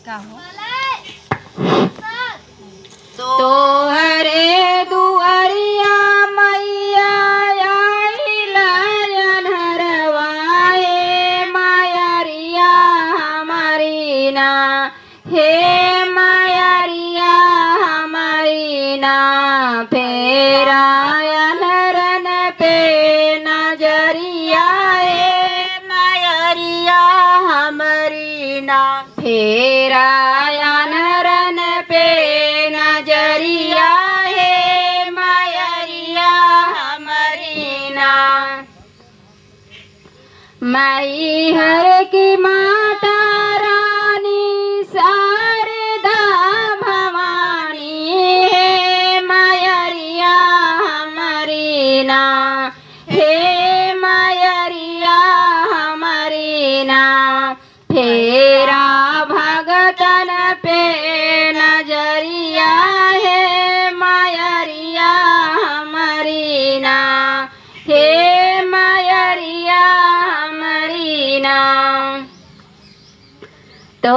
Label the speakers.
Speaker 1: का हो
Speaker 2: तो हरे दुआरिया मैया आइला अनहरवाए मायरिया हमारी ना हे मायरिया हमारी ना फेरा अनहरन पे नजरिया हे मायरिया हमारी ना फेरा अनहरन पे नजरिया हे मायरिया हमारी ना। माई हर की माँ